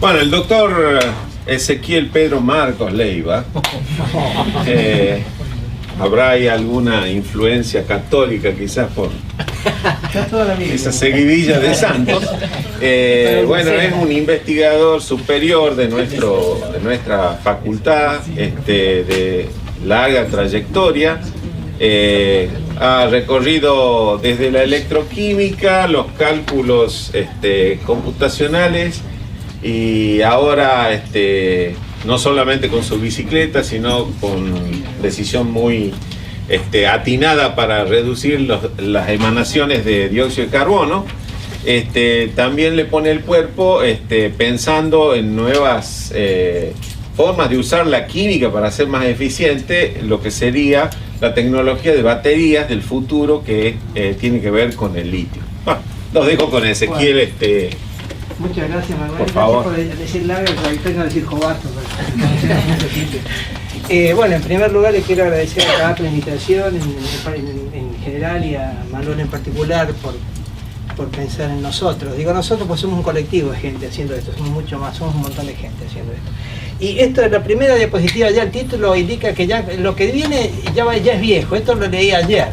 Bueno, el doctor Ezequiel Pedro Marcos Leiva, habrá ahí alguna influencia católica quizás por esa seguidilla de santos. Bueno, es un investigador superior de nuestra facultad, de larga trayectoria. Ha recorrido desde la electroquímica, los cálculos computacionales, y ahora no solamente con su bicicleta, sino con decisión muy atinada para reducir las emanaciones de dióxido de carbono. También le pone el cuerpo pensando en nuevas formas de usar la química para hacer más eficiente lo que sería la tecnología de baterías del futuro, que tiene que ver con el litio. Bueno, los dejo con Ezequiel. Muchas gracias, Manuel. Por favor. Gracias por decir larga, pero no decir jovato. Bueno, en primer lugar les quiero agradecer a cada la invitación en general, y a Manuel en particular por pensar en nosotros. Digo nosotros pues somos un colectivo de gente haciendo esto, somos mucho más, somos un montón de gente haciendo esto. Y esto es la primera diapositiva, ya el título indica que ya lo que viene ya es viejo, esto lo leí ayer.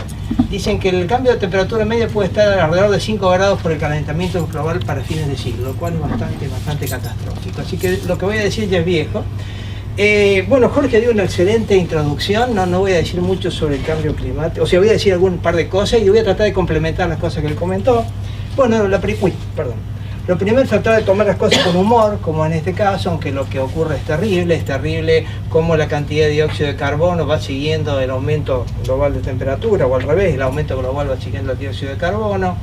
Dicen que el cambio de temperatura media puede estar alrededor de 5 grados por el calentamiento global para fines de siglo, lo cual es bastante catastrófico. Así que lo que voy a decir ya es viejo. Bueno, Jorge dio una excelente introducción, no voy a decir mucho sobre el cambio climático, o sea, voy a decir algún par de cosas y voy a tratar de complementar las cosas que él comentó. Bueno, lo primero es tratar de tomar las cosas con humor, como en este caso, aunque lo que ocurre es terrible como la cantidad de dióxido de carbono va siguiendo el aumento global de temperatura, o al revés, el aumento global va siguiendo el dióxido de carbono.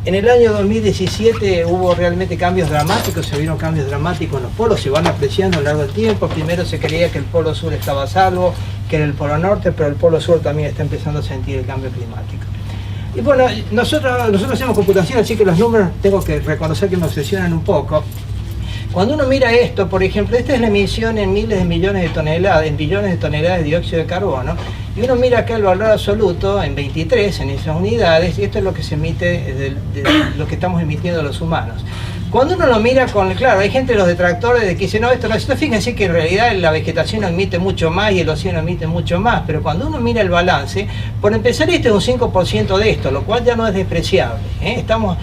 En el año 2017 hubo realmente cambios dramáticos, se vieron cambios dramáticos en los polos, se van apreciando a lo largo del tiempo. Primero se creía que el polo sur estaba a salvo, que era el polo norte, pero el polo sur también está empezando a sentir el cambio climático. Y bueno, nosotros hacemos computación, así que los números tengo que reconocer que me obsesionan un poco. Cuando uno mira esto, por ejemplo, esta es la emisión en miles de millones de toneladas, en billones de toneladas de dióxido de carbono, y uno mira acá el valor absoluto en 23, en esas unidades, y esto es lo que se emite, de lo que estamos emitiendo los humanos. Cuando uno lo mira claro, hay gente, los detractores, de que dicen, no, esto no es esto. Fíjense que en realidad la vegetación emite mucho más y el océano emite mucho más, pero cuando uno mira el balance, por empezar, este es un 5% de esto, lo cual ya no es despreciable, ¿eh? Estamos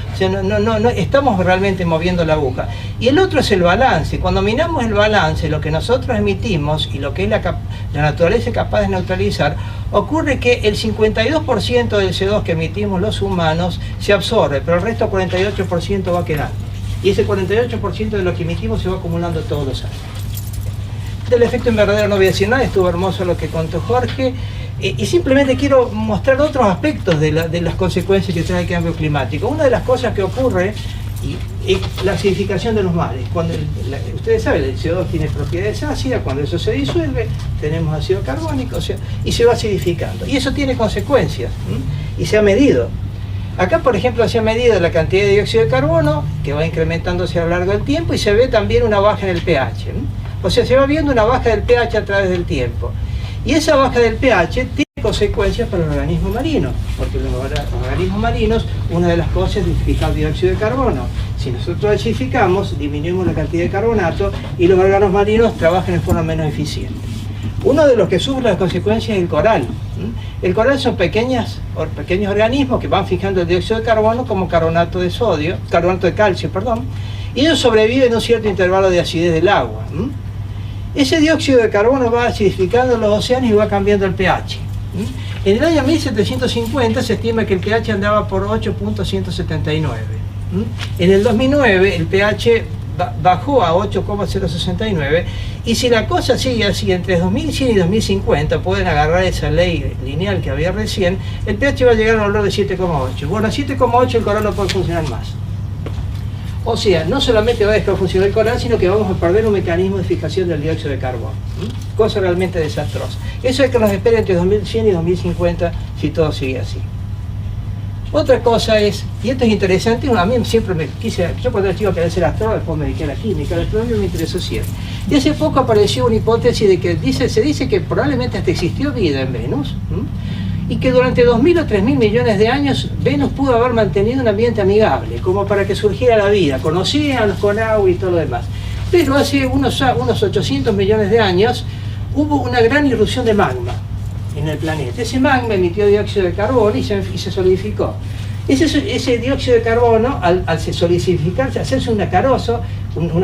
realmente moviendo la aguja. Y el otro es el balance. Cuando miramos el balance, lo que nosotros emitimos y lo que es la naturaleza es capaz de neutralizar, ocurre que el 52% del CO2 que emitimos los humanos se absorbe, pero el resto 48% va quedando. Y ese 48% de lo que emitimos se va acumulando todos los años. Del efecto invernadero no voy a decir nada, estuvo hermoso lo que contó Jorge, y simplemente quiero mostrar otros aspectos de las consecuencias que trae el cambio climático. Una de las cosas que ocurre es la acidificación de los mares. Ustedes saben, el CO2 tiene propiedades ácidas, cuando eso se disuelve tenemos ácido carbónico, y se va acidificando. Y eso tiene consecuencias, y se ha medido. Acá, por ejemplo, se ha medido la cantidad de dióxido de carbono, que va incrementándose a lo largo del tiempo, y se ve también una baja en el pH. O sea, se va viendo una baja del pH a través del tiempo. Y esa baja del pH tiene consecuencias para el organismo marino, porque los organismos marinos, una de las cosas es fijar dióxido de carbono. Si nosotros acidificamos, disminuimos la cantidad de carbonato y los órganos marinos trabajan en forma menos eficiente. Uno de los que sufre las consecuencias es el coral. El coral son pequeños organismos que van fijando el dióxido de carbono como carbonato de calcio, y ellos sobreviven a un cierto intervalo de acidez del agua. Ese dióxido de carbono va acidificando los océanos y va cambiando el pH. En el año 1750 se estima que el pH andaba por 8.179. En el 2009 el pH bajó a 8,069, y si la cosa sigue así entre 2100 y 2050, pueden agarrar esa ley lineal que había recién, el pH va a llegar a un valor de 7,8. Bueno, a 7,8 el coral no puede funcionar más. O sea, no solamente va a dejar de funcionar el coral, sino que vamos a perder un mecanismo de fijación del dióxido de carbono. Cosa realmente desastrosa. Eso es que nos espera entre 2100 y 2050 si todo sigue así. Otra cosa es, y esto es interesante, a mí siempre yo cuando era chico quería ser astrónomo, después me dediqué a la química, la astronomía me interesó siempre. Y hace poco apareció una hipótesis de que se dice que probablemente hasta existió vida en Venus, y que durante 2.000 o 3.000 millones de años Venus pudo haber mantenido un ambiente amigable, como para que surgiera la vida, con océanos, con agua y todo lo demás. Pero hace unos 800 millones de años hubo una gran irrupción de magma en el planeta. Ese magma emitió dióxido de carbono y se solidificó. Ese dióxido de carbono, al solidificarse, hacerse una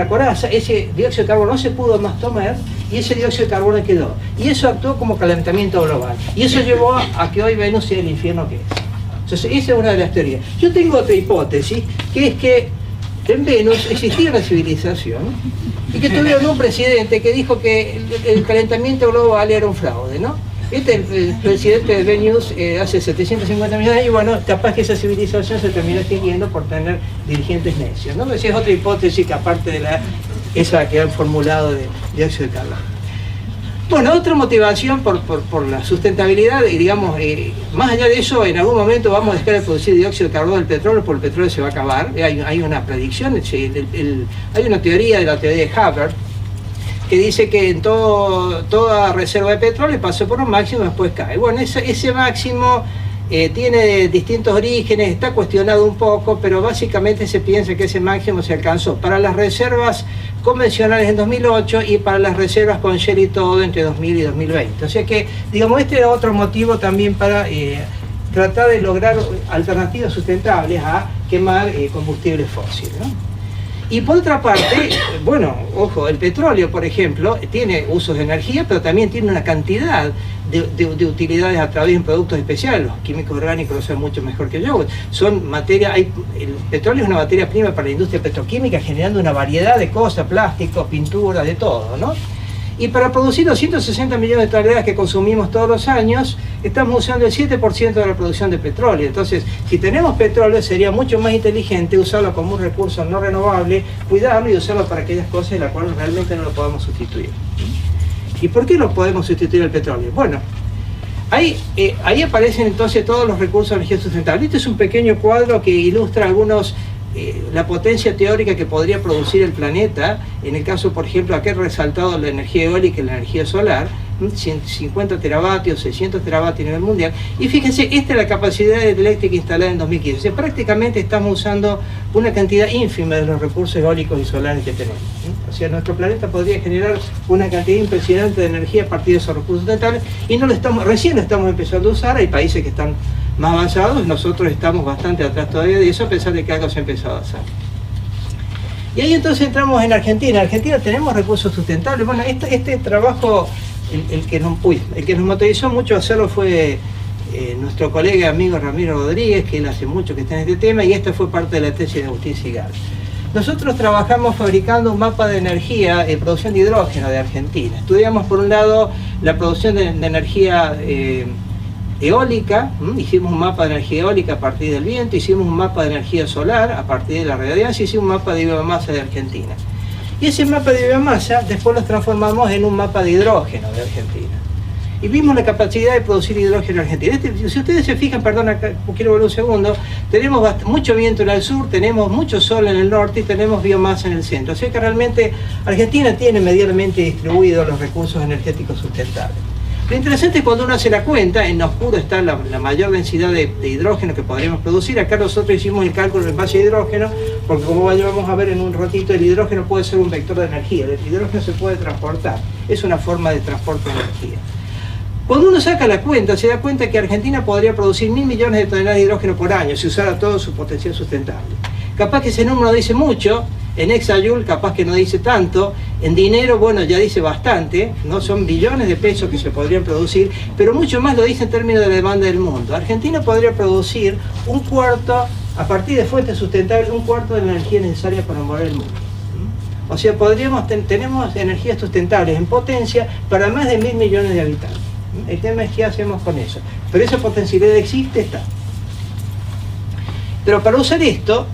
coraza, ese dióxido de carbono no se pudo más tomar y ese dióxido de carbono quedó. Y eso actuó como calentamiento global. Y eso llevó a que hoy Venus sea el infierno que es. Entonces, esa es una de las teorías. Yo tengo otra hipótesis, que es que en Venus existía una civilización y que tuvieron un presidente que dijo que el calentamiento global era un fraude, ¿no? Este es el presidente de Venus hace 750 millones de años y bueno, capaz que esa civilización se terminó extinguiendo por tener dirigentes necios, ¿no? Esa es otra hipótesis que aparte de esa que han formulado de dióxido de carbono. Bueno, otra motivación por la sustentabilidad, y digamos, más allá de eso, en algún momento vamos a dejar de producir dióxido de carbono del petróleo, porque el petróleo se va a acabar. Hay una predicción, hay una teoría de la teoría de Hubbard, que dice que en toda reserva de petróleo pasó por un máximo y después cae. Bueno, ese máximo tiene distintos orígenes, está cuestionado un poco, pero básicamente se piensa que ese máximo se alcanzó para las reservas convencionales en 2008 y para las reservas con shale y todo entre 2000 y 2020. O sea que, digamos, este era otro motivo también para tratar de lograr alternativas sustentables a quemar combustibles fósiles, ¿no? Y por otra parte, bueno, ojo, el petróleo, por ejemplo, tiene usos de energía, pero también tiene una cantidad de utilidades a través de productos especiales. Los químicos orgánicos lo saben mucho mejor que yo. El petróleo es una materia prima para la industria petroquímica, generando una variedad de cosas, plásticos, pinturas, de todo, ¿no? Y para producir los 160 millones de toneladas que consumimos todos los años, estamos usando el 7% de la producción de petróleo. Entonces, si tenemos petróleo, sería mucho más inteligente usarlo como un recurso no renovable, cuidarlo y usarlo para aquellas cosas en las cuales realmente no lo podemos sustituir. ¿Y por qué no podemos sustituir el petróleo? Bueno, ahí aparecen entonces todos los recursos de energía sustentable. Este es un pequeño cuadro que ilustra la potencia teórica que podría producir el planeta, en el caso, por ejemplo, aquí he resaltado la energía eólica y la energía solar, 150 teravatios, 600 teravatios a nivel mundial, y fíjense, esta es la capacidad eléctrica instalada en 2015, o sea, prácticamente estamos usando una cantidad ínfima de los recursos eólicos y solares que tenemos, ¿sí? O sea, nuestro planeta podría generar una cantidad impresionante de energía a partir de esos recursos sustentables, y recién lo estamos empezando a usar. Hay países que están más avanzados, nosotros estamos bastante atrás todavía de eso, a pesar de que algo se ha empezado a hacer. Y ahí entonces entramos en Argentina. En Argentina tenemos recursos sustentables. Bueno, este trabajo, el que nos motivó mucho a hacerlo fue nuestro colega y amigo Ramiro Rodríguez, que él hace mucho que está en este tema, y esta fue parte de la tesis de Agustín Sigal. Nosotros trabajamos fabricando un mapa de energía, producción de hidrógeno de Argentina. Estudiamos por un lado la producción de energía eólica, hicimos un mapa de energía eólica a partir del viento, hicimos un mapa de energía solar a partir de la radiancia, hicimos un mapa de biomasa de Argentina. Y ese mapa de biomasa después lo transformamos en un mapa de hidrógeno de Argentina. Y vimos la capacidad de producir hidrógeno en Argentina. Si ustedes se fijan, perdón, acá, quiero volver un segundo, tenemos mucho viento en el sur, tenemos mucho sol en el norte y tenemos biomasa en el centro. O sea que realmente Argentina tiene medianamente distribuidos los recursos energéticos sustentables. Lo interesante es cuando uno hace la cuenta, en oscuro está la mayor densidad de hidrógeno que podríamos producir. Acá nosotros hicimos el cálculo en base a hidrógeno, porque como vamos a ver en un ratito, el hidrógeno puede ser un vector de energía. El hidrógeno se puede transportar, es una forma de transporte de energía. Cuando uno saca la cuenta, se da cuenta que Argentina podría producir 1.000 millones de toneladas de hidrógeno por año si usara todo su potencial sustentable. Capaz que ese número dice mucho, en hexajoule capaz que no dice tanto, en dinero, bueno, ya dice bastante, no son billones de pesos que se podrían producir, pero mucho más lo dice en términos de la demanda del mundo. Argentina podría producir un cuarto, a partir de fuentes sustentables, un cuarto de la energía necesaria para mover el mundo. O sea, tenemos energías sustentables en potencia para más de 1.000 millones de habitantes. El tema es qué hacemos con eso. Pero esa potencialidad existe, está. Pero para usar esto,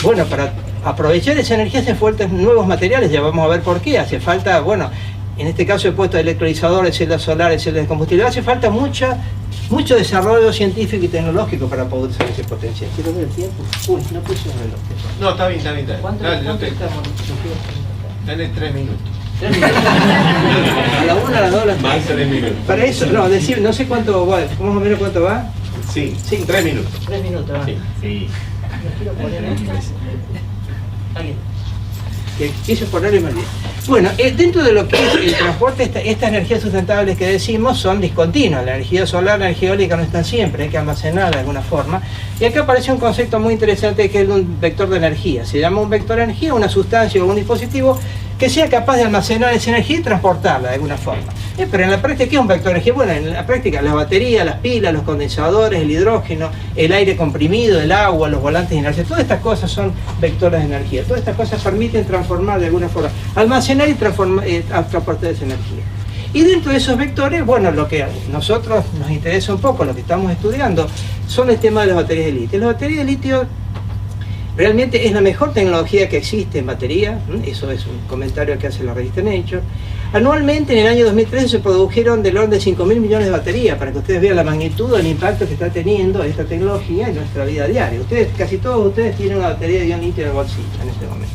bueno, para aprovechar esa energía hace falta nuevos materiales, ya vamos a ver por qué. Hace falta, bueno, en este caso he puesto electrolizadores, celdas solares, celdas de combustible. Hace falta mucho desarrollo científico y tecnológico para poder usar ese potencial. ¿Quiero ver el tiempo? Uy, no puse el reloj. No, está bien. ¿Cuánto estamos? Dale 3 minutos. 3 minutos. A la 1, a la 2, a las 3. Más 3 minutos. Para eso, no, decir, no sé cuánto va, más o menos cuánto va. Sí, 3 minutos. 3 minutos, va. Sí. No quiero poner ¿Alguien? que quise ponerlo y me olvidé. Bueno, dentro de lo que es el transporte, estas energías sustentables que decimos son discontinuas. La energía solar, la energía eólica no están siempre, hay que almacenarla de alguna forma. Y acá aparece un concepto muy interesante que es un vector de energía. Se llama un vector de energía, una sustancia o un dispositivo que sea capaz de almacenar esa energía y transportarla de alguna forma. Pero en la práctica, ¿qué es un vector de energía? Bueno, en la práctica, las baterías, las pilas, los condensadores, el hidrógeno, el aire comprimido, el agua, los volantes de inercia, todas estas cosas son vectores de energía. Todas estas cosas permiten transformar de alguna forma, almacenar y transportar esa energía. Y dentro de esos vectores, bueno, lo que a nosotros nos interesa un poco, lo que estamos estudiando, son el tema de las baterías de litio. Las baterías de litio realmente es la mejor tecnología que existe en batería, eso es un comentario que hace la revista Nature. Anualmente, en el año 2013, se produjeron del orden de 5.000 millones de baterías, para que ustedes vean la magnitud del impacto que está teniendo esta tecnología en nuestra vida diaria. Casi todos ustedes tienen una batería de ion litio en el bolsillo en este momento.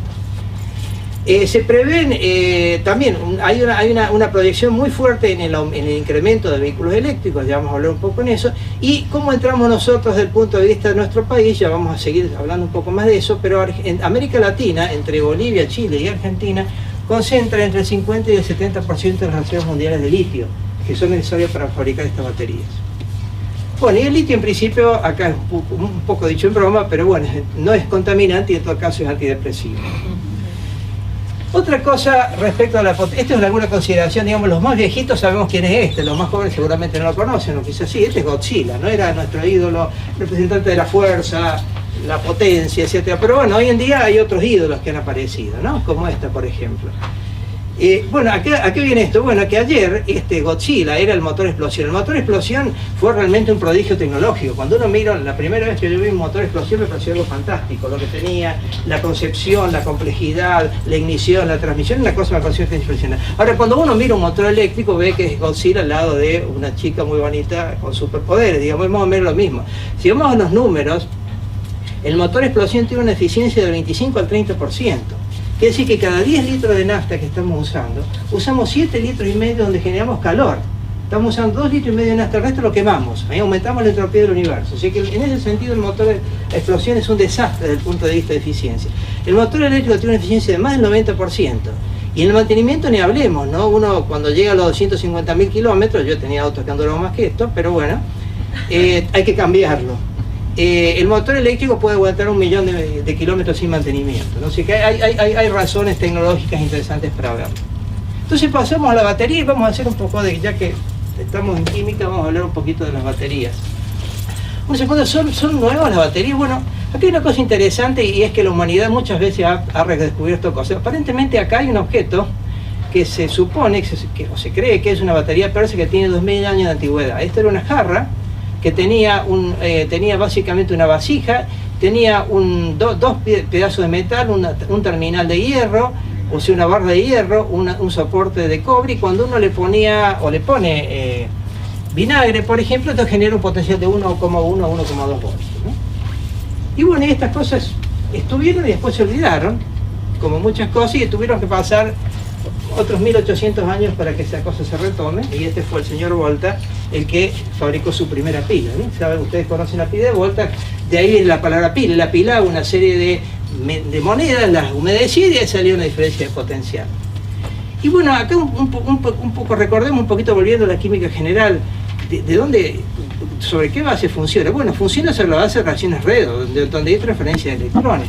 Se prevén también, hay una proyección muy fuerte en el incremento de vehículos eléctricos, ya vamos a hablar un poco en eso, y cómo entramos nosotros desde el punto de vista de nuestro país, ya vamos a seguir hablando un poco más de eso, pero en América Latina, entre Bolivia, Chile y Argentina, concentra entre el 50 y el 70% de las reservas mundiales de litio, que son necesarias para fabricar estas baterías. Bueno, y el litio en principio, acá es un poco dicho en broma, pero bueno, no es contaminante y en todo caso es antidepresivo. Otra cosa respecto a la potencia, esto es alguna consideración, digamos, los más viejitos sabemos quién es los más jóvenes seguramente no lo conocen, o quizás sí, este es Godzilla, ¿no? Era nuestro ídolo, representante de la fuerza, la potencia, etc. Pero bueno, hoy en día hay otros ídolos que han aparecido, ¿no? Como esta, por ejemplo. Bueno, ¿a qué viene esto? Bueno, que ayer Godzilla era el motor explosión. El motor explosión fue realmente un prodigio tecnológico. Cuando uno mira, la primera vez que yo vi un motor explosión me pareció algo fantástico. Lo que tenía, la concepción, la complejidad, la ignición, la transmisión, una cosa me pareció impresionante. Ahora, cuando uno mira un motor eléctrico, ve que es Godzilla al lado de una chica muy bonita con superpoderes, digamos, es más o menos lo mismo. Si vamos a los números, el motor explosión tiene una eficiencia del 25 al 30%. Quiere decir que cada 10 litros de nafta que estamos usando, usamos 7 litros y medio donde generamos calor. Estamos usando 2 litros y medio de nafta, el resto lo quemamos. Ahí aumentamos la entropía del universo. Así que en ese sentido el motor de explosión es un desastre desde el punto de vista de eficiencia. El motor eléctrico tiene una eficiencia de más del 90%. Y en el mantenimiento ni hablemos, ¿no? Uno cuando llega a los 250.000 kilómetros, yo tenía autos que han durado más que esto, pero bueno, hay que cambiarlo. El motor eléctrico puede aguantar 1.000.000 de kilómetros sin mantenimiento, ¿no? Así que hay razones tecnológicas interesantes para verlo. Entonces pasamos a la batería y vamos a hacer un poco de, ya que estamos en química, vamos a hablar un poquito de las baterías. Un segundo, ¿son nuevas las baterías? Bueno, aquí hay una cosa interesante y es que la humanidad muchas veces ha redescubierto cosas. Aparentemente acá hay un objeto que se supone, o se cree que es una batería persa que tiene 2.000 años de antigüedad. Esta era una jarra que tenía básicamente una vasija, tenía dos pedazos de metal, un terminal de hierro, o sea, una barra de hierro, un soporte de cobre, y cuando uno le ponía o le pone vinagre, por ejemplo, esto genera un potencial de 1,1 a 1,2 voltios, ¿no? Y bueno, y estas cosas estuvieron y después se olvidaron, como muchas cosas, y tuvieron que pasar otros 1800 años para que esa cosa se retome, y este fue el señor Volta el que fabricó su primera pila, ¿no? ¿Saben? Ustedes conocen la pila de Volta, de ahí viene la palabra pila. La pila, una serie de monedas, las humedecía y de ahí salió una diferencia de potencial. Y bueno, acá un poco recordemos un poquito, volviendo a la química general, de dónde, sobre qué base funciona. Bueno, funciona sobre la base de reacciones redo, donde hay transferencia de electrones.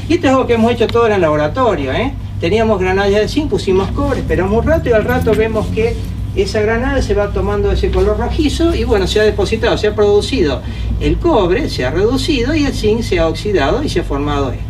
Y esto es algo que hemos hecho todo en el laboratorio, ¿eh? Teníamos granadas de zinc, pusimos cobre, esperamos un rato y al rato vemos que esa granada se va tomando ese color rojizo y bueno, se ha depositado, se ha producido el cobre, se ha reducido y el zinc se ha oxidado y se ha formado esto.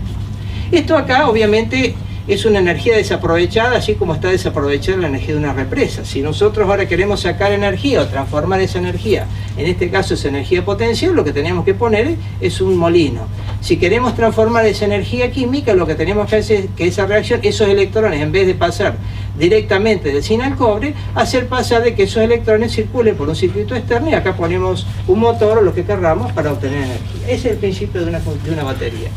Esto acá obviamente es una energía desaprovechada, así como está desaprovechada la energía de una represa. Si nosotros ahora queremos sacar energía o transformar esa energía, en este caso es energía potencial, lo que tenemos que poner es un molino. Si queremos transformar esa energía química, lo que tenemos que hacer es que esa reacción, esos electrones, en vez de pasar directamente del zinc al cobre, hacer pasar de que esos electrones circulen por un circuito externo y acá ponemos un motor o lo que querramos para obtener energía. Ese es el principio de una batería.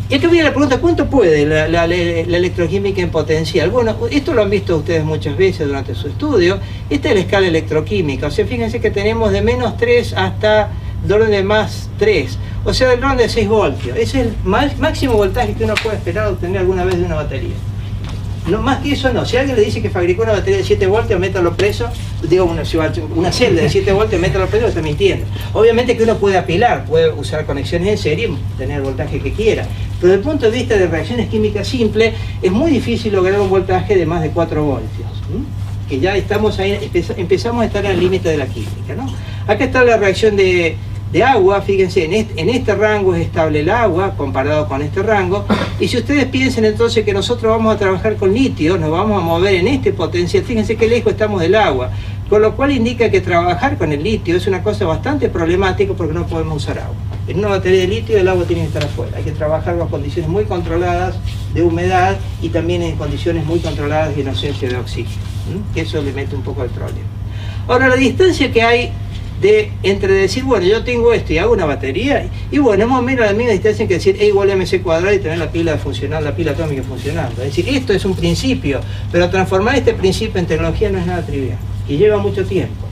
Y acá viene la pregunta, ¿cuánto puede la electroquímica en potencial? Bueno, esto lo han visto ustedes muchas veces durante su estudio. Esta es la escala electroquímica. O sea, fíjense que tenemos de -3 hasta de orden de más 3, o sea, del orden de 6 voltios. Ese es el máximo voltaje que uno puede esperar obtener alguna vez de una batería. No, más que eso no. Si alguien le dice que fabricó una batería de 7 voltios, métalo preso. Digo, una celda de 7 voltios, métalo preso, está mintiendo. Obviamente que uno puede apilar, puede usar conexiones en serie, tener el voltaje que quiera. Pero desde el punto de vista de reacciones químicas simples, es muy difícil lograr un voltaje de más de 4 voltios. Que ya estamos ahí, empezamos a estar al límite de la química, ¿no? Acá está la reacción de agua, fíjense, en este rango es estable el agua comparado con este rango, y si ustedes piensan entonces que nosotros vamos a trabajar con litio, nos vamos a mover en este potencial, fíjense qué lejos estamos del agua, con lo cual indica que trabajar con el litio es una cosa bastante problemática porque no podemos usar agua. En una batería de litio el agua tiene que estar afuera, hay que trabajar con condiciones muy controladas de humedad y también en condiciones muy controladas de inocencia de oxígeno, que eso le mete un poco el problema. Ahora, la distancia que hay entre decir, bueno, yo tengo esto y hago una batería, y bueno, es más o menos la misma distancia que decir E igual a MC cuadrado y tener la pila funcional, la pila atómica funcionando. Es decir, esto es un principio, pero transformar este principio en tecnología no es nada trivial, y lleva mucho tiempo,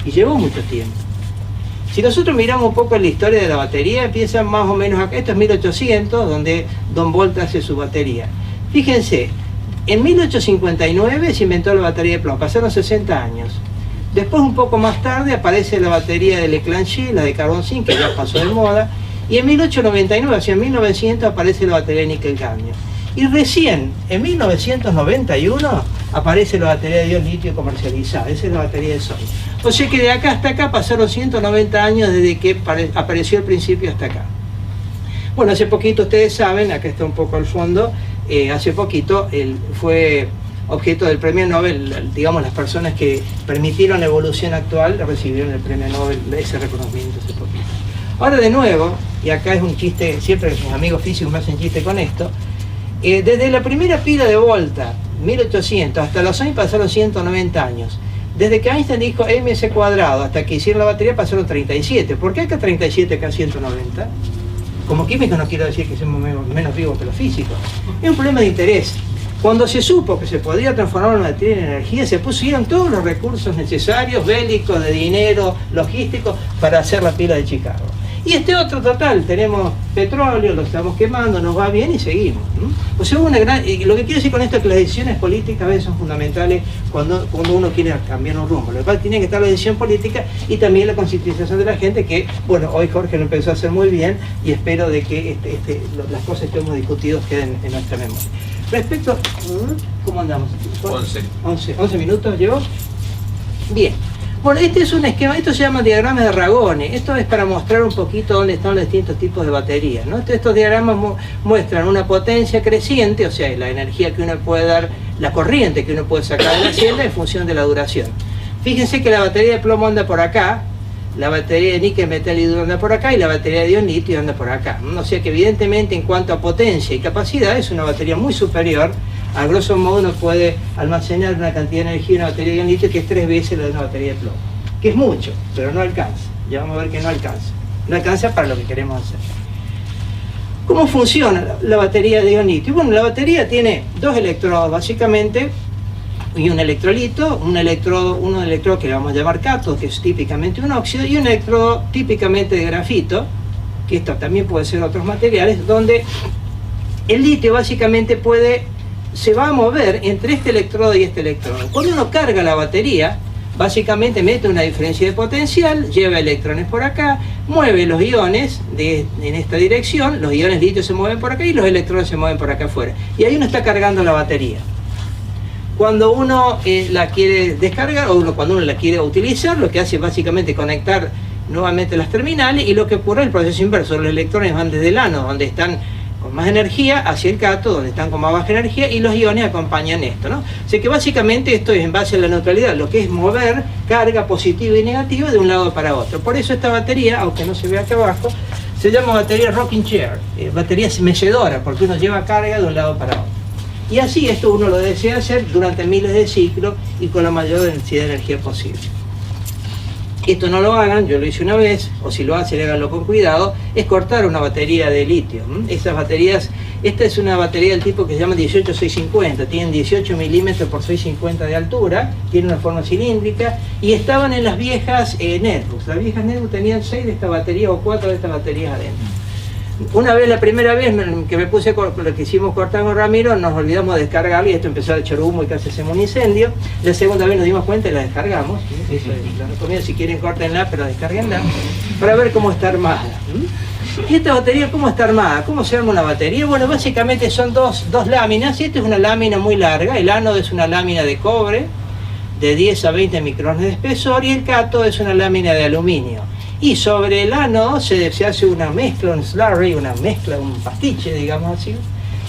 y llevó mucho tiempo. Si nosotros miramos un poco la historia de la batería, empieza más o menos acá, esto es 1800, donde Don Volta hace su batería. Fíjense, en 1859 se inventó la batería de plomo, pasaron 60 años. Después, un poco más tarde, aparece la batería de Leclanché, la de carbón zinc, que ya pasó de moda, y en 1899, o sea, en 1900, aparece la batería de níquel-cadmio. Y recién, en 1991, aparece la batería de ion litio comercializada, esa es la batería de Sony. O sea que de acá hasta acá pasaron 190 años desde que apareció el principio hasta acá. Bueno, hace poquito, ustedes saben, acá está un poco al fondo, hace poquito fue objeto del premio Nobel, digamos, las personas que permitieron la evolución actual recibieron el premio Nobel, ese reconocimiento hace poquito. Ahora de nuevo, y acá es un chiste, siempre mis amigos físicos me hacen chiste con esto, desde la primera pila de Volta, 1800, hasta los Sony pasaron 190 años. Desde que Einstein dijo MC cuadrado hasta que hicieron la batería pasaron 37. ¿Por qué acá 37, acá 190? Como químico no quiero decir que seamos menos vivos que los físicos. Es un problema de interés. Cuando se supo que se podía transformar una batería en energía, se pusieron todos los recursos necesarios, bélicos, de dinero, logísticos, para hacer la pila de Chicago. Y este otro total, tenemos petróleo, lo estamos quemando, nos va bien y seguimos, ¿no? O sea, hubo una gran... Y lo que quiero decir con esto es que las decisiones políticas a veces son fundamentales cuando uno quiere cambiar un rumbo. Lo cual tiene que estar la decisión política y también la concientización de la gente, que, bueno, hoy Jorge lo empezó a hacer muy bien y espero de que las cosas que hemos discutido queden en nuestra memoria. Respecto... ¿Cómo andamos? 11 minutos llevo. Bien. Bueno, este es un esquema, esto se llama diagrama de Ragone. Esto es para mostrar un poquito dónde están los distintos tipos de baterías, ¿no? Estos diagramas muestran una potencia creciente, o sea, la energía que uno puede dar, la corriente que uno puede sacar de la celda en función de la duración. Fíjense que la batería de plomo anda por acá, la batería de níquel, metal y hidro anda por acá, y la batería de ion litio anda por acá. O sea que evidentemente en cuanto a potencia y capacidad es una batería muy superior. A grosso modo uno puede almacenar una cantidad de energía en una batería de ion litio que es 3 veces la de una batería de plomo. Que es mucho, pero no alcanza. Ya vamos a ver que no alcanza. No alcanza para lo que queremos hacer. ¿Cómo funciona la batería de ion litio? Bueno, la batería tiene 2 electrodos básicamente, y un electrolito, un electrodo que le vamos a llamar cátodo, que es típicamente un óxido, y un electrodo típicamente de grafito, que esto también puede ser otros materiales, donde el litio básicamente se va a mover entre este electrodo y este electrodo. Cuando uno carga la batería, básicamente mete una diferencia de potencial, lleva electrones por acá, mueve los iones en esta dirección, los iones litio se mueven por acá y los electrones se mueven por acá afuera. Y ahí uno está cargando la batería. Cuando uno la quiere descargar o cuando uno la quiere utilizar, lo que hace es básicamente conectar nuevamente las terminales, y lo que ocurre es el proceso inverso. Los electrones van desde el ánodo, donde están con más energía, hacia el cátodo, donde están con más baja energía, y los iones acompañan esto, ¿no? O sea que básicamente esto es en base a la neutralidad, lo que es mover carga positiva y negativa de un lado para otro. Por eso esta batería, aunque no se ve acá abajo, se llama batería rocking chair, batería mecedora, porque uno lleva carga de un lado para otro. Y así esto uno lo desea hacer durante miles de ciclos y con la mayor densidad de energía posible. esto no lo hagan, yo lo hice una vez, o si lo hacen, háganlo con cuidado, es cortar una batería de litio. Esas baterías, esta es una batería del tipo que se llama 18650, tienen 18 milímetros por 650 de altura, tienen una forma cilíndrica, y estaban en las viejas netbooks. Las viejas netbooks tenían 6 de esta batería o 4 de estas baterías adentro. Una vez, la primera vez que me puse lo que hicimos cortar con Ramiro, nos olvidamos de descargarla y esto empezó a echar humo y casi hacemos un incendio. La segunda vez nos dimos cuenta y la descargamos. Eso lo recomiendo, si quieren córtenla, pero descarguenla para ver cómo está armada. ¿Y esta batería cómo está armada? ¿Cómo se arma una batería? Bueno, básicamente son dos láminas. Esta es una lámina muy larga, el ánodo es una lámina de cobre de 10 a 20 micrones de espesor y el cátodo es una lámina de aluminio. Y sobre el ánodo se hace una mezcla, un slurry, una mezcla, un pastiche, digamos así.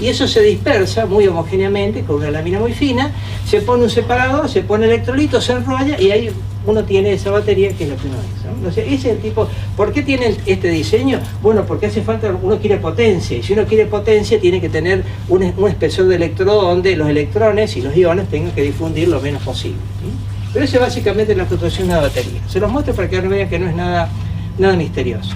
Y eso se dispersa muy homogéneamente con una lámina muy fina, se pone un separador, se pone electrolito, se enrolla y ahí uno tiene esa batería que es la que uno usa, ¿no? O sea, ese es el tipo. ¿Por qué tiene este diseño? Bueno, porque hace falta, uno quiere potencia, y si uno quiere potencia tiene que tener un espesor de electrodo donde los electrones y los iones tengan que difundir lo menos posible, ¿sí? Pero eso es básicamente la fluctuación de una batería. Se los muestro para que vean que no es nada misterioso.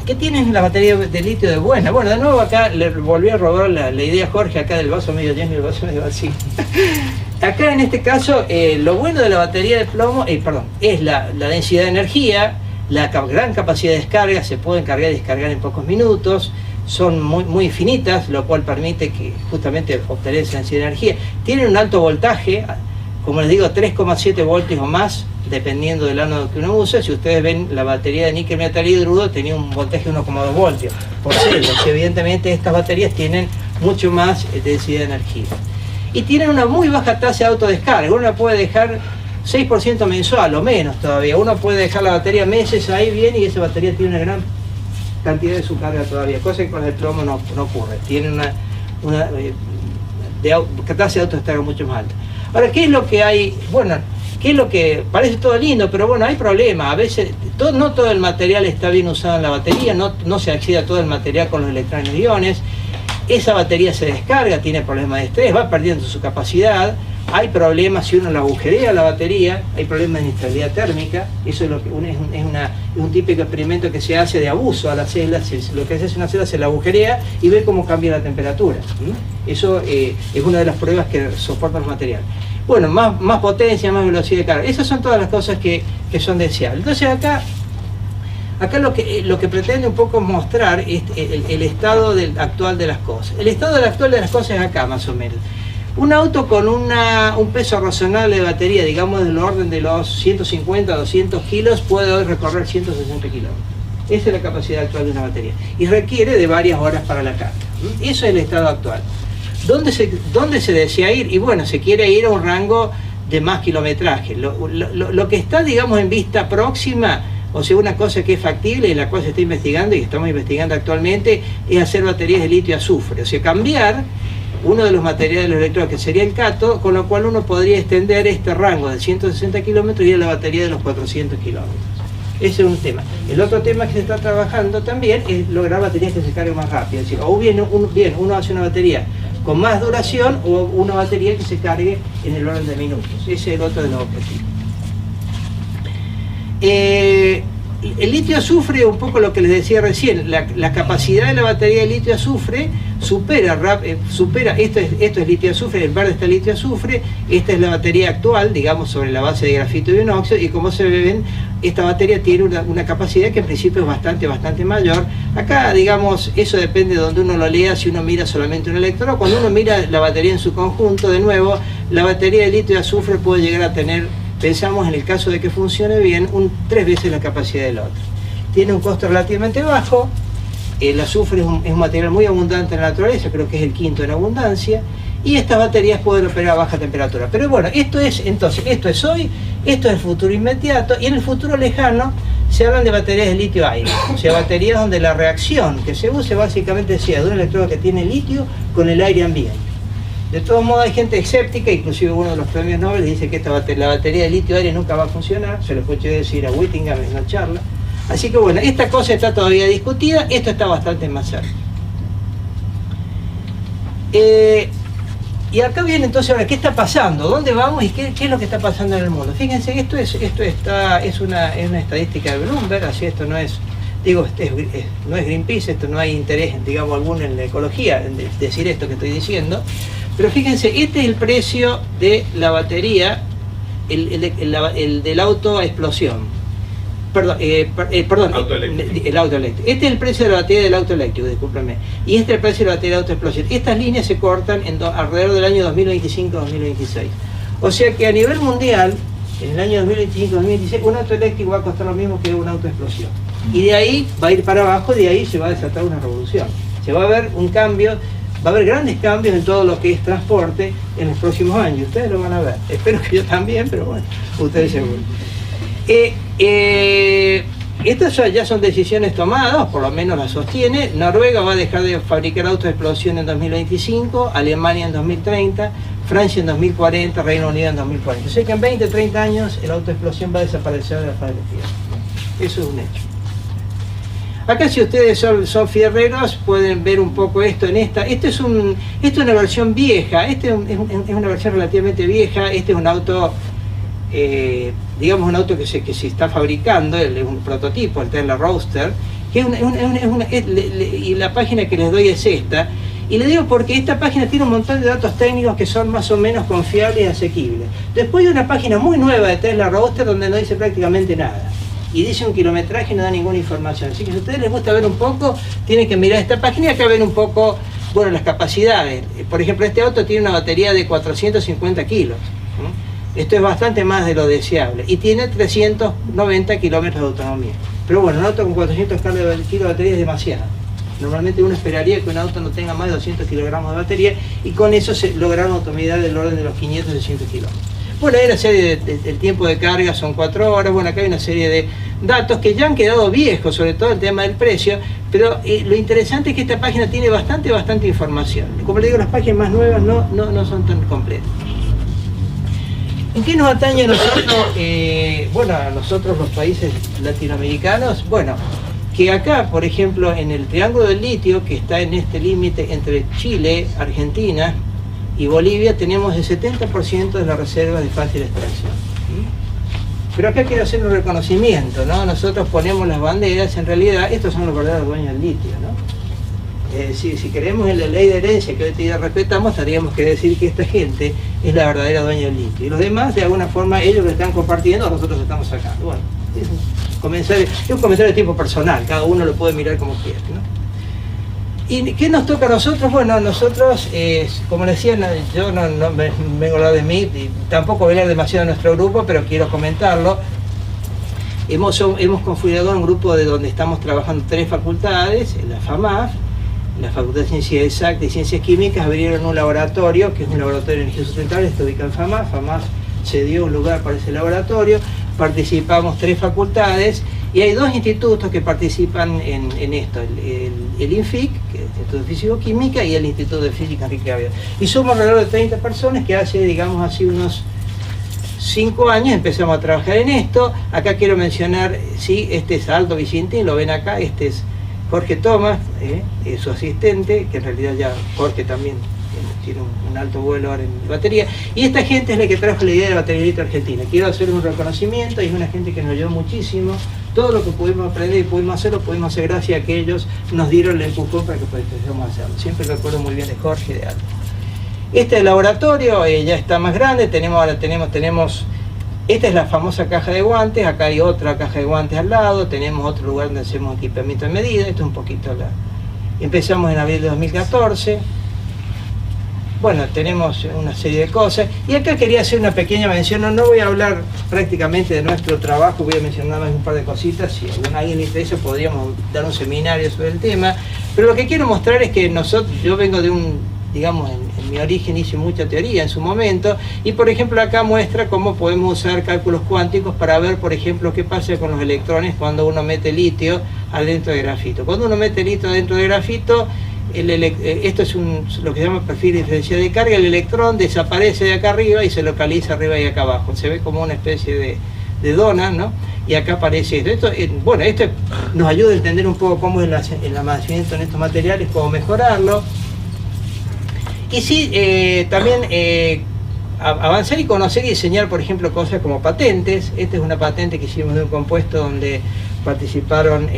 ¿Qué tienen la batería de litio de buena? Bueno, de nuevo acá le volví a robar la idea a Jorge acá del vaso medio lleno y el vaso medio vacío. Acá en este caso, lo bueno de la batería de plomo, es la densidad de energía, la gran capacidad de descarga, se pueden cargar y descargar en pocos minutos, son muy infinitas, lo cual permite que justamente obtener esa densidad de energía. Tienen un alto voltaje, como les digo, 3,7 voltios o más, dependiendo del ánodo que uno use. Si ustedes ven la batería de níquel metal hidruro tenía un voltaje de 1,2 voltios por celda. Evidentemente estas baterías tienen mucho más densidad de energía. Y tienen una muy baja tasa de autodescarga. Uno la puede dejar 6% mensual o menos todavía. Uno puede dejar la batería meses ahí bien y esa batería tiene una gran cantidad de su carga todavía, cosa que con el plomo no ocurre. Tiene una tasa de autodescarga mucho más alta. Ahora, ¿qué es lo que hay? Bueno, ¿qué es lo que parece todo lindo? Pero bueno, hay problemas. A veces no todo el material está bien usado en la batería, no se accede a todo el material con los electrones y iones. Esa batería se descarga, tiene problemas de estrés, va perdiendo su capacidad. Hay problemas si uno la agujerea la batería, hay problemas de inestabilidad térmica. Eso es, es un típico experimento que se hace de abuso a las celdas. Lo que hace es una celda, se la agujerea y ve cómo cambia la temperatura. Eso es una de las pruebas que soportan los materiales. Bueno, más potencia, más velocidad de carga. Esas son todas las cosas que son deseables. Entonces acá lo que pretende un poco mostrar es el estado actual de las cosas. El estado actual de las cosas es acá, más o menos. Un auto con un peso razonable de batería, digamos del orden de los 150 a 200 kilos, puede hoy recorrer 160 kilómetros. Esa es la capacidad actual de una batería. Y requiere de varias horas para la carga. Eso es el estado actual. ¿Dónde se desea ir? Y bueno, se quiere ir a un rango de más kilometraje. Lo que está, digamos, en vista próxima, o sea, una cosa que es factible y la cual se está investigando y que estamos investigando actualmente, es hacer baterías de litio-azufre. O sea, cambiar uno de los materiales de los electrodos, que sería el cátodo, con lo cual uno podría extender este rango de 160 kilómetros y ir a la batería de los 400 kilómetros. Ese es un tema. El otro tema que se está trabajando también es lograr baterías que se carguen más rápido. Es decir, o bien uno hace una batería con más duración o una batería que se cargue en el orden de minutos. Ese es el otro de los objetivos. El litio-azufre, un poco lo que les decía recién, la capacidad de la batería de litio-azufre supera, esto es litio-azufre, en verde está litio-azufre, esta es la batería actual, digamos, sobre la base de grafito y inoxio, y como se ven, esta batería tiene una capacidad que en principio es bastante mayor. Acá, digamos, eso depende de donde uno lo lea, si uno mira solamente un electrodo. Cuando uno mira la batería en su conjunto, de nuevo, la batería de litio-azufre puede llegar a tener, pensamos en el caso de que funcione bien, 3 veces la capacidad del otro. Tiene un costo relativamente bajo, el azufre es un material muy abundante en la naturaleza, creo que es el quinto en abundancia, y estas baterías pueden operar a baja temperatura. Pero bueno, esto es hoy, esto es el futuro inmediato, y en el futuro lejano se hablan de baterías de litio-aire, o sea, baterías donde la reacción que se use básicamente sea de un electrodo que tiene litio con el aire ambiente. De todos modos hay gente escéptica, inclusive uno de los premios Nobel dice que la batería de litio-aire nunca va a funcionar, se lo escuché decir a Whittingham en una charla. Así que bueno, esta cosa está todavía discutida, esto está bastante más cerca. Y acá viene entonces ahora, ¿qué está pasando? ¿Dónde vamos y qué es lo que está pasando en el mundo? Fíjense, esto es una estadística de Bloomberg, así esto no es, no es Greenpeace, esto no hay interés, digamos, alguno en la ecología, en decir esto que estoy diciendo, pero fíjense, este es el precio de la batería, el del auto a explosión. Perdón, el auto eléctrico. Este es el precio de la batería del auto eléctrico, discúlpenme. Y este es el precio de la batería del auto explosión. Estas líneas se cortan alrededor del año 2025-2026. O sea que a nivel mundial, en el año 2025-2026, un auto eléctrico va a costar lo mismo que un auto explosión. Y de ahí va a ir para abajo, de ahí se va a desatar una revolución. Se va a ver un cambio, va a haber grandes cambios en todo lo que es transporte en los próximos años. Ustedes lo van a ver. Espero que yo también, pero bueno, ustedes seguro. Estas ya son decisiones tomadas, por lo menos las sostiene. Noruega va a dejar de fabricar autos de explosión en 2025, Alemania en 2030, Francia en 2040, Reino Unido en 2040. O sea que en 20, 30 años el auto de explosión va a desaparecer de la faz de la Tierra. Eso es un hecho. Acá, si ustedes son fierreros, pueden ver un poco esto en esta. Esto es una versión vieja, es una versión relativamente vieja. Este es un auto, digamos, un auto que se está fabricando, es un prototipo, el Tesla Roadster, que y la página que les doy es esta. Y le digo porque esta página tiene un montón de datos técnicos que son más o menos confiables y asequibles. Después hay una página muy nueva de Tesla Roadster donde no dice prácticamente nada. Y dice un kilometraje y no da ninguna información. Así que si a ustedes les gusta ver un poco, tienen que mirar esta página y acá ven un poco, bueno, las capacidades. Por ejemplo, este auto tiene una batería de 450 kilos. Esto es bastante más de lo deseable. Y tiene 390 kilómetros de autonomía. Pero bueno, un auto con 400 kilos de batería es demasiado. Normalmente uno esperaría que un auto no tenga más de 200 kilogramos de batería y con eso se logra una autonomía del orden de los 500-600 kilómetros. Bueno, hay una serie del tiempo de carga, son 4 horas. Bueno, acá hay una serie de datos que ya han quedado viejos, sobre todo el tema del precio, pero lo interesante es que esta página tiene bastante información. Como le digo, las páginas más nuevas no son tan completas. ¿En qué nos atañe a nosotros? Bueno, a nosotros los países latinoamericanos, bueno, que acá, por ejemplo, en el Triángulo del Litio, que está en este límite entre Chile, Argentina y Bolivia, tenemos el 70% de las reservas de fácil extracción. Pero acá quiero hacer un reconocimiento, ¿no? Nosotros ponemos las banderas, en realidad estos son los verdaderos dueños del litio, ¿no? Si creemos en la ley de herencia que hoy día respetamos, tendríamos que decir que esta gente es la verdadera dueña del litio. Y los demás, de alguna forma, ellos lo están compartiendo, nosotros lo estamos sacando. Bueno, es un comentario de tipo personal, cada uno lo puede mirar como quiera, ¿no? ¿Y qué nos toca a nosotros? Bueno, nosotros, como les decía, yo no vengo a hablar de mí, y tampoco voy a hablar demasiado de nuestro grupo, pero quiero comentarlo. Hemos configurado un grupo de donde estamos trabajando 3 facultades, en la FAMAF, la Facultad de Ciencias Exactas y Ciencias Químicas abrieron un laboratorio, que es un laboratorio de energía sustentable, está ubicado en FAMAF. FAMAF cedió un lugar para ese laboratorio, participamos 3 facultades, y hay 2 institutos que participan en esto, el INFIC, que es el Instituto de Físico-Química, y el Instituto de Física Enrique Gaviota. Y somos alrededor de 30 personas que hace, digamos así, unos 5 años empezamos a trabajar en esto. Acá quiero mencionar, sí, este es Aldo Vicentín, lo ven acá, este es Jorge Tomás, su asistente, que en realidad ya Jorge también tiene un alto vuelo ahora en batería, y esta gente es la que trajo la idea de la batería eléctrica argentina. Quiero hacer un reconocimiento, y es una gente que nos ayudó muchísimo. Todo lo que pudimos aprender y pudimos hacer, lo pudimos hacer gracias a que ellos nos dieron el empujón para que pudiéramos hacerlo. Siempre recuerdo muy bien de Jorge y de Aldo. Este laboratorio ya está más grande, esta es la famosa caja de guantes, acá hay otra caja de guantes al lado, tenemos otro lugar donde hacemos equipamiento de medida, esto es un poquito Empezamos en abril de 2014, bueno, tenemos una serie de cosas, y acá quería hacer una pequeña mención, no voy a hablar prácticamente de nuestro trabajo, voy a mencionar más un par de cositas, si a alguien le interesa podríamos dar un seminario sobre el tema, pero lo que quiero mostrar es que yo vengo de digamos, en mi origen hice mucha teoría en su momento, y por ejemplo acá muestra cómo podemos usar cálculos cuánticos para ver, por ejemplo, qué pasa con los electrones cuando uno mete litio adentro de grafito. Cuando uno mete litio adentro de grafito, esto es lo que se llama perfil diferencial de carga, el electrón desaparece de acá arriba y se localiza arriba y acá abajo, se ve como una especie de dona, ¿no? Y acá aparece esto. Bueno, esto nos ayuda a entender un poco cómo es el almacenamiento en estos materiales, cómo mejorarlo. Y sí, también avanzar y conocer y diseñar, por ejemplo, cosas como patentes. Esta es una patente que hicimos de un compuesto donde participaron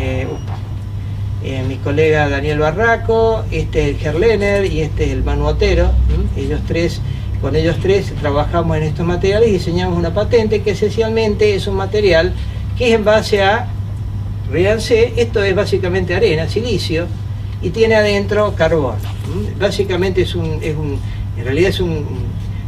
mi colega Daniel Barraco, este es el Gerlener y este es el Manu Otero. Con ellos tres trabajamos en estos materiales y diseñamos una patente que esencialmente es un material que es en base a, ríanse, esto es básicamente arena, silicio, y tiene adentro carbono. Básicamente en realidad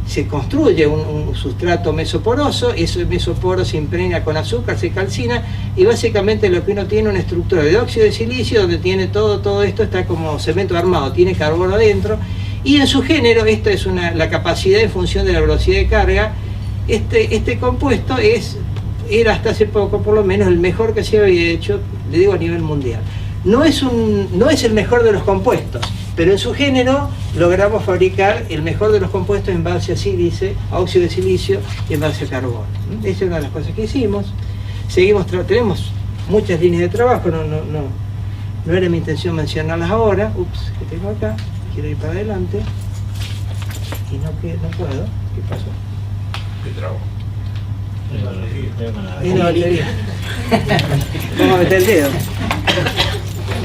se construye un sustrato mesoporoso, ese mesoporo se impregna con azúcar, se calcina, y básicamente lo que uno tiene es una estructura de óxido de silicio donde tiene todo esto, está como cemento armado, tiene carbono adentro, y en su género, esta es la capacidad en función de la velocidad de carga. Este compuesto era hasta hace poco por lo menos el mejor que se había hecho, le digo, a nivel mundial. No es el mejor de los compuestos, pero en su género logramos fabricar el mejor de los compuestos en base a sílice, a óxido de silicio y en base a carbono. Esa es una de las cosas que hicimos. Tenemos muchas líneas de trabajo, no era mi intención mencionarlas ahora. ¿Qué tengo acá? Quiero ir para adelante y no puedo. ¿Qué pasó? ¿Qué trabajo? Es la batería. Vamos a meter el dedo.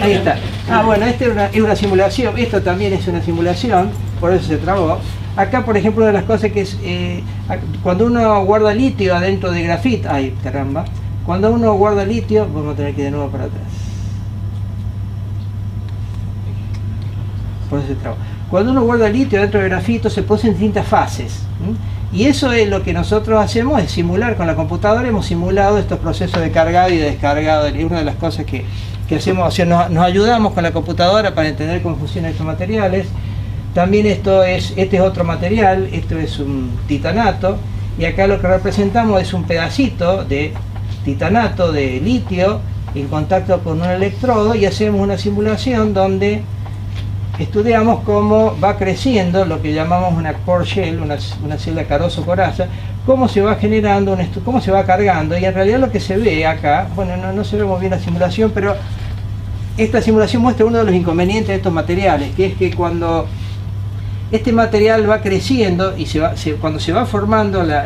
Ahí está. Bueno, esta es una simulación. Esto también es una simulación, por eso se trabó. Acá, por ejemplo, una de las cosas que es cuando uno guarda litio adentro de grafito. Ay, caramba. Cuando uno guarda litio, vamos a tener que ir de nuevo para atrás. Por eso se trabó. Cuando uno guarda litio dentro de grafito, se producen distintas fases. Y eso es lo que nosotros hacemos, es simular con la computadora. Hemos simulado estos procesos de cargado y de descargado. Es una de las cosas que hacemos, o sea, nos ayudamos con la computadora para entender cómo funcionan estos materiales. También este es otro material, esto es un titanato, y acá lo que representamos es un pedacito de titanato de litio en contacto con un electrodo, y hacemos una simulación donde estudiamos cómo va creciendo lo que llamamos una core shell, una celda carozo-coraza, cómo se va generando, cómo se va cargando, y en realidad lo que se ve acá, bueno, no se ve muy bien la simulación, pero esta simulación muestra uno de los inconvenientes de estos materiales, que es que cuando este material va creciendo y cuando se va formando la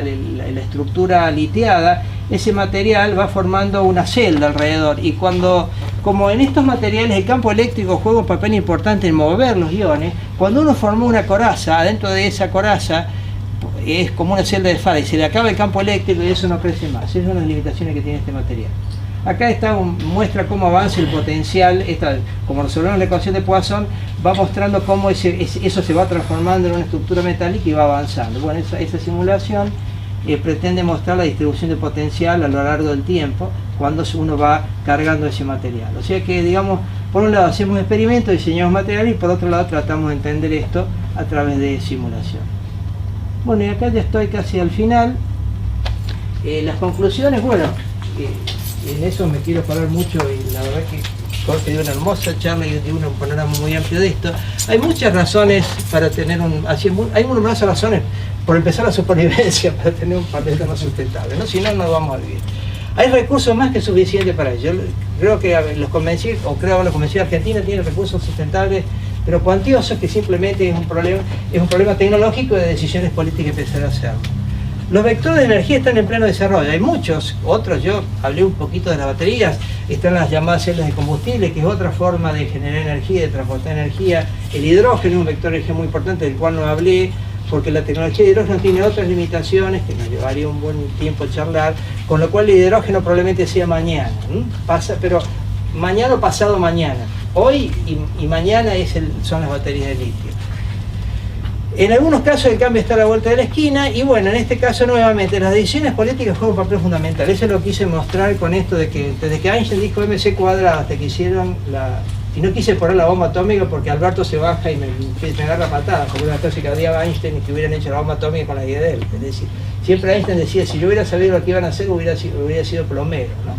estructura litiada, ese material va formando una celda alrededor, y como en estos materiales el campo eléctrico juega un papel importante en mover los iones, cuando uno formó una coraza, adentro de esa coraza es como una celda de Faraday, se le acaba el campo eléctrico y eso no crece más. Esas son las limitaciones que tiene este material. Acá muestra cómo avanza el potencial, como resolvemos la ecuación de Poisson, va mostrando cómo eso se va transformando en una estructura metálica y va avanzando. Bueno, esa simulación pretende mostrar la distribución de potencial a lo largo del tiempo cuando uno va cargando ese material. O sea que, digamos, por un lado hacemos experimentos, diseñamos material, y por otro lado tratamos de entender esto a través de simulación. Bueno, y acá ya estoy casi al final. Las conclusiones, bueno, en eso me quiero parar mucho, y la verdad que Jorge dio una hermosa charla y dio un panorama muy amplio de esto. Hay muchas razones para tener hay numerosas razones, por empezar la supervivencia, para tener un planeta más sustentable, ¿no? Si no, no vamos a vivir. Hay recursos más que suficientes para ello. Yo creo que los convencí Argentina tiene recursos sustentables, pero cuantiosos, que simplemente es un problema tecnológico de decisiones políticas empezar a hacerlo. Los vectores de energía están en pleno desarrollo, hay muchos, otros, yo hablé un poquito de las baterías, están las llamadas celdas de combustible, que es otra forma de generar energía, de transportar energía. El hidrógeno es un vector de energía muy importante, del cual no hablé, porque la tecnología de hidrógeno tiene otras limitaciones que nos llevaría un buen tiempo charlar, con lo cual el hidrógeno probablemente sea mañana, pero mañana o pasado mañana. Hoy y mañana son las baterías de litio. En algunos casos el cambio está a la vuelta de la esquina, y bueno, en este caso nuevamente las decisiones políticas juegan un papel fundamental. Eso lo quise mostrar con esto de que desde que Einstein dijo MC² hasta que hicieron y no quise poner la bomba atómica porque Alberto se baja y me agarra patada, como una cosa que odiaba Einstein, y que hubieran hecho la bomba atómica con la idea de él. Es decir, siempre Einstein decía, si yo hubiera sabido lo que iban a hacer, hubiera sido plomero, ¿no?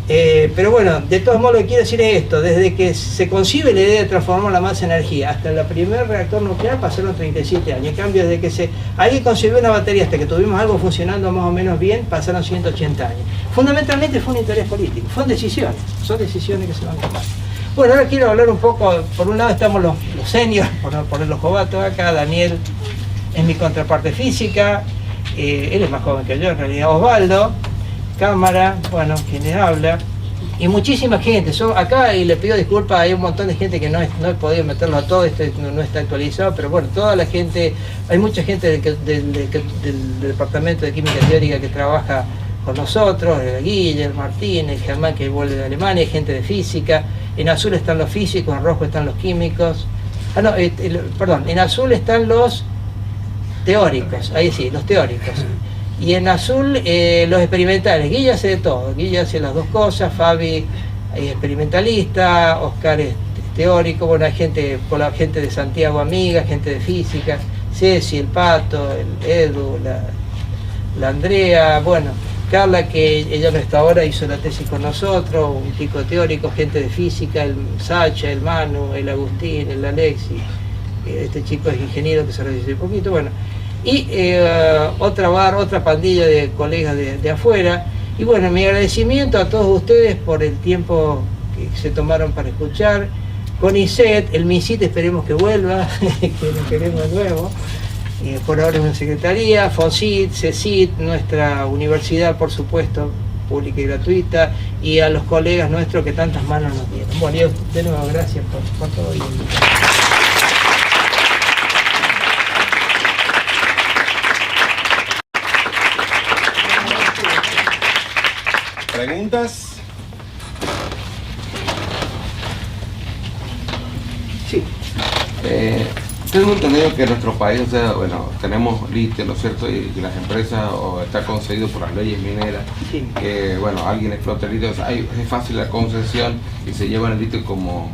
Pero bueno, de todos modos lo que quiero decir es esto: desde que se concibe la idea de transformar la masa en energía hasta el primer reactor nuclear pasaron 37 años. En cambio, desde que alguien concibió una batería hasta que tuvimos algo funcionando más o menos bien, pasaron 180 años. Fundamentalmente fue un interés político, son decisiones que se van a tomar. Bueno, ahora quiero hablar un poco. Por un lado estamos los senior, por no poner los jovatos acá. Daniel es mi contraparte física, él es más joven que yo en realidad. Osvaldo, cámara, bueno, quien les habla. Y muchísima gente. Acá, y le pido disculpas, hay un montón de gente que no he podido meterlo a todo, no está actualizado, pero bueno, toda la gente, hay mucha gente del departamento de química teórica que trabaja con nosotros, Guillermo Martínez, Germán, que vuelve de Alemania, hay gente de física. En azul están los físicos, en rojo están los químicos. Perdón, en azul están los teóricos, ahí sí, los teóricos. Y en azul los experimentales. Guilla hace de todo, Guilla hace las dos cosas, Fabi experimentalista, Oscar es teórico, bueno, hay gente, con la gente de Santiago amiga, gente de física, Ceci, el Pato, el Edu, la Andrea, bueno, Carla, que ella no está ahora, hizo la tesis con nosotros, un pico teórico, gente de física, el Sacha, el Manu, el Agustín, el Alexis, este chico es ingeniero que se lo dice un poquito, bueno. Y otra pandilla de colegas de afuera. Y bueno, mi agradecimiento a todos ustedes por el tiempo que se tomaron para escuchar. CONICET, el MISIT esperemos que vuelva, que lo queremos de nuevo. Por ahora es una secretaría, FONCIT, CECIT, nuestra universidad, por supuesto, pública y gratuita, y a los colegas nuestros que tantas manos nos dieron. Bueno, yo de nuevo gracias por todo. ¿Preguntas? Sí. Tengo entendido que en nuestro país, o sea, bueno, tenemos litio, ¿no es cierto? Y las empresas, o está concedido por las leyes mineras, Sí. que, bueno, alguien explota el litio, o sea, es fácil la concesión y se llevan el litio como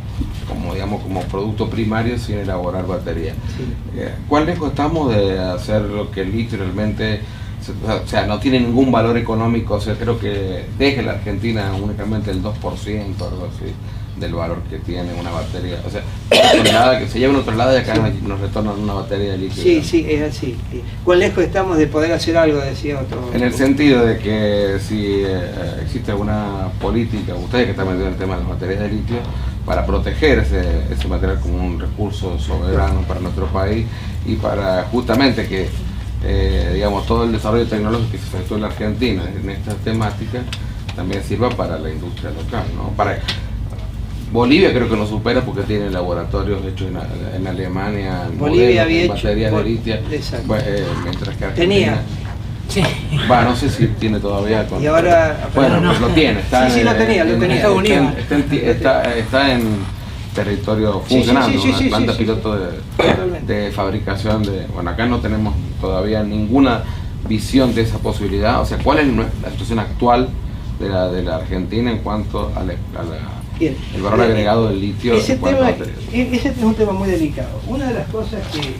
digamos, como producto primario sin elaborar batería. Sí. ¿Cuán lejos estamos de hacer lo que el litio realmente, o sea, no tiene ningún valor económico? O sea, creo que deje la Argentina únicamente el 2%, algo así, del valor que tiene una batería. O sea, tonelada, que se lleva una tonelada y acá nos retornan una batería de litio. Sí, sí, es así. ¿Cuán lejos estamos de poder hacer algo? Decía otro. En el sentido de que si existe alguna política, ustedes que están metidos en el tema de las baterías de litio, para proteger ese material como un recurso soberano para nuestro país y para justamente que digamos, todo el desarrollo tecnológico que se efectúa en la Argentina en estas temáticas también sirva para la industria local, ¿no? Para Bolivia creo que nos supera porque tiene laboratorios hechos en Alemania, Bolivia había hecho baterías de litio, mientras que Argentina tenía. Sí. Va, no sé si tiene todavía. Y ahora. Bueno, pues lo tiene. Está sí, lo tenía. Está en territorio funcionando, una planta piloto de fabricación de. Bueno, acá no tenemos todavía ninguna visión de esa posibilidad. O sea, ¿cuál es la situación actual de la Argentina en cuanto a el valor agregado del litio? Ese es un tema muy delicado. Una de las cosas que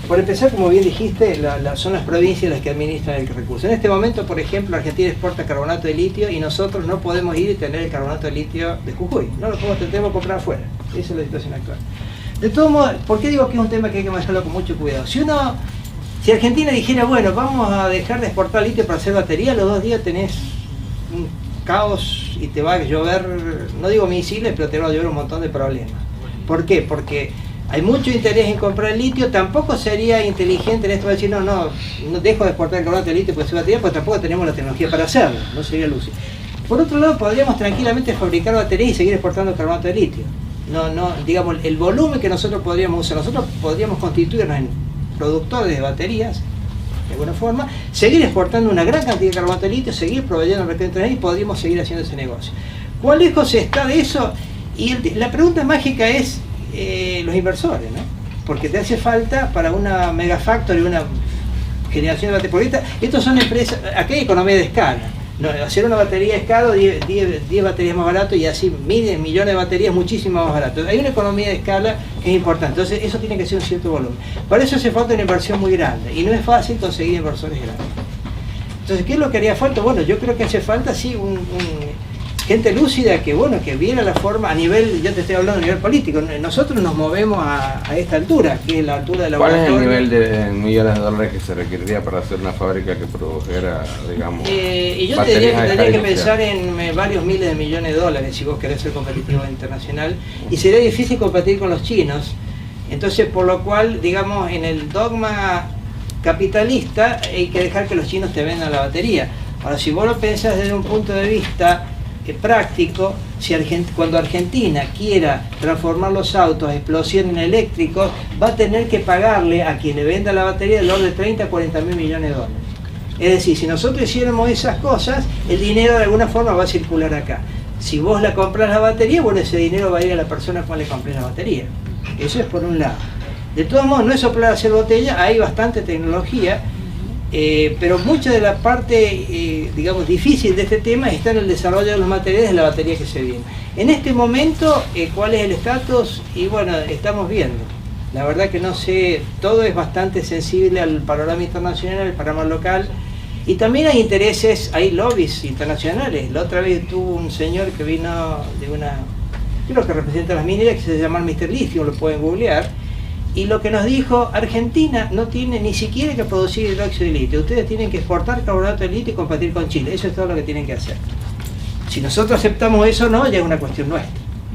por empezar, como bien dijiste, son las provincias las que administran el recurso. En este momento, por ejemplo, Argentina exporta carbonato de litio y nosotros no podemos ir y tener el carbonato de litio de Jujuy. No lo podemos, tenemos que comprar afuera. Esa es la situación actual. De todos modos, ¿por qué digo que es un tema que hay que manejarlo con mucho cuidado? Si Argentina dijera, bueno, vamos a dejar de exportar litio para hacer batería, los 2 días tenés un caos y te va a llover, no digo misiles, pero te va a llover un montón de problemas. ¿Por qué? Porque hay mucho interés en comprar el litio. Tampoco sería inteligente en esto de decir, no dejo de exportar el carbonato de litio para hacer batería, porque tampoco tenemos la tecnología para hacerlo, no sería lúcido. Por otro lado, podríamos tranquilamente fabricar baterías y seguir exportando carbonato de litio. Digamos, el volumen que nosotros podríamos usar, nosotros podríamos constituirnos en productores de baterías, de alguna forma, seguir exportando una gran cantidad de carbonato de litio, seguir proveyendo al mercado internacional y podríamos seguir haciendo ese negocio. ¿Cuán lejos está de eso? Y la pregunta mágica es los inversores, ¿no? Porque te hace falta para una megafactory, una generación de baterías. Porque estos son empresas, aquí hay economía de escala. No, hacer una batería es caro, 10 baterías más barato y así miles, millones de baterías muchísimo más barato. Hay una economía de escala que es importante, entonces eso tiene que ser un cierto volumen. Para eso hace falta una inversión muy grande y no es fácil conseguir inversores grandes. Entonces, ¿qué es lo que haría falta? Bueno, yo creo que hace falta sí gente lúcida que viera la forma a nivel, yo te estoy hablando a nivel político, nosotros nos movemos a esta altura, que es la altura de la ¿Cuál es el nivel de millones de dólares que se requeriría para hacer una fábrica que produjera, digamos, y yo te diría que tendría que pensar en varios miles de millones de dólares si vos querés ser competitivo internacional, y sería difícil competir con los chinos, Entonces, por lo cual, digamos, en el dogma capitalista hay que dejar que los chinos te vendan la batería. Ahora, si vos lo pensás desde un punto de vista práctico, si cuando Argentina quiera transformar los autos a explosión en eléctricos, va a tener que pagarle a quien le venda la batería del orden de 30 a 40 mil millones de dólares. Es decir, si nosotros hiciéramos esas cosas, el dinero de alguna forma va a circular acá. Si vos la compras la batería, bueno, ese dinero va a ir a la persona a la cual le compré la batería. Eso es por un lado. De todos modos, no es soplar a hacer botella, hay bastante tecnología, pero mucha de la parte, digamos, difícil de este tema está en el desarrollo de los materiales de la batería que se viene. En este momento, ¿cuál es el estatus? Y bueno, estamos viendo. La verdad que no sé, todo es bastante sensible al panorama internacional, al panorama local, y también hay intereses, hay lobbies internacionales. La otra vez tuvo un señor que vino de una, creo que representa las mineras, que se llama Mr. Lithium, lo pueden googlear, y lo que nos dijo, Argentina no tiene ni siquiera que producir hidróxido de litio, ustedes tienen que exportar carbonato de litio y competir con Chile, eso es todo lo que tienen que hacer. Si nosotros aceptamos eso o no, ya es una cuestión nuestra,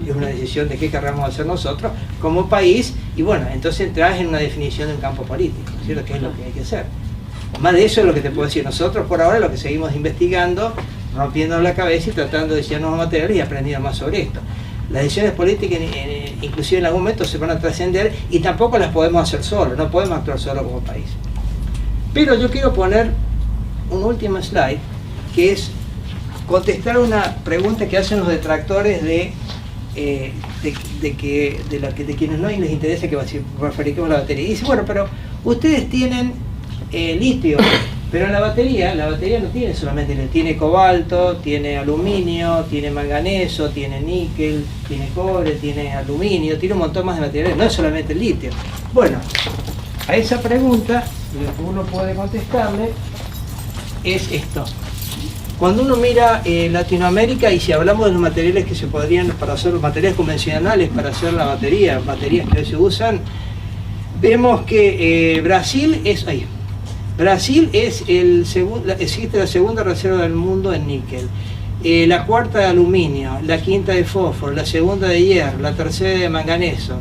es una decisión de qué querramos hacer nosotros como país, y bueno, entonces entras en una definición de un campo político, ¿cierto? ¿Qué es lo que hay que hacer? Más de eso es lo que te puedo decir. Nosotros por ahora lo que seguimos investigando, rompiendo la cabeza y tratando de diseñar nuevos materiales y aprendiendo más sobre esto. Las decisiones políticas inclusive en algún momento se van a trascender y tampoco las podemos hacer solos, no podemos actuar solos como país. Pero yo quiero poner un último slide, que es contestar una pregunta que hacen los detractores de quienes no les interesa que fabriquemos la batería. Y dice, bueno, pero ustedes tienen litio, pero la batería no tiene solamente litio, tiene cobalto, tiene aluminio, tiene manganeso, tiene níquel, tiene cobre, tiene aluminio, tiene un montón más de materiales, no es solamente el litio. Bueno, a esa pregunta lo que uno puede contestarle es esto. Cuando uno mira Latinoamérica, y si hablamos de los materiales que se podrían, para hacer los materiales convencionales para hacer la batería, baterías que hoy se usan, vemos que Brasil es existe la segunda reserva del mundo en níquel, la cuarta de aluminio, la quinta de fósforo, la segunda de hierro, la tercera de manganeso.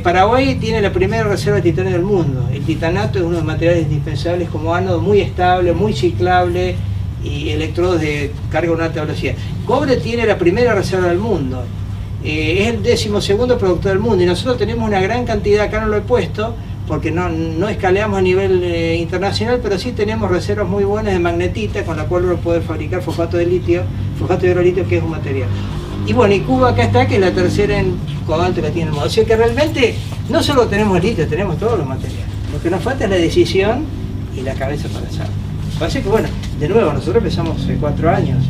Paraguay tiene la primera reserva de titanio del mundo. El titanato es uno de los materiales indispensables como ánodo, muy estable, muy ciclable, y electrodos de carga a una alta velocidad. Cobre tiene la primera reserva del mundo, es el 12º productor del mundo, y nosotros tenemos una gran cantidad, acá no lo he puesto porque no escaleamos a nivel internacional, pero sí tenemos reservas muy buenas de magnetita, con la cual uno puede fabricar fosfato de hidrolitio, que es un material. Y bueno, y Cuba acá está, que es la tercera en cobalto que tiene el mundo. O sea que realmente no solo tenemos litio, tenemos todos los materiales. Lo que nos falta es la decisión y la cabeza para hacerlo. Parece que, bueno, de nuevo, nosotros empezamos hace 4 años.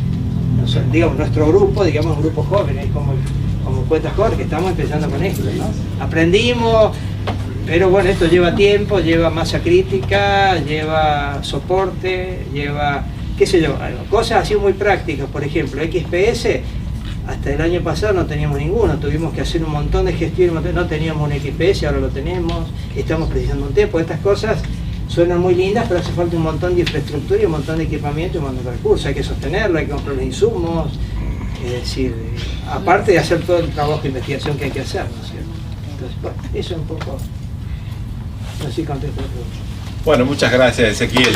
Digamos, nuestro grupo, digamos, un grupo joven, es como Cuentas Jorge, que estamos empezando con esto, ¿no? Aprendimos, pero bueno, esto lleva tiempo, lleva masa crítica, lleva soporte, lleva, qué sé yo, cosas así muy prácticas. Por ejemplo, XPS, hasta el año pasado no teníamos ninguno, tuvimos que hacer un montón de gestiones, no teníamos un XPS, ahora lo tenemos, estamos precisando un tiempo. Estas cosas suenan muy lindas, pero hace falta un montón de infraestructura y un montón de equipamiento y un montón de recursos. Hay que sostenerlo, hay que comprar los insumos, es decir, aparte de hacer todo el trabajo de investigación que hay que hacer, ¿no es cierto? Entonces, bueno, eso es un poco, así contesto la pregunta. Bueno, muchas gracias, Ezequiel.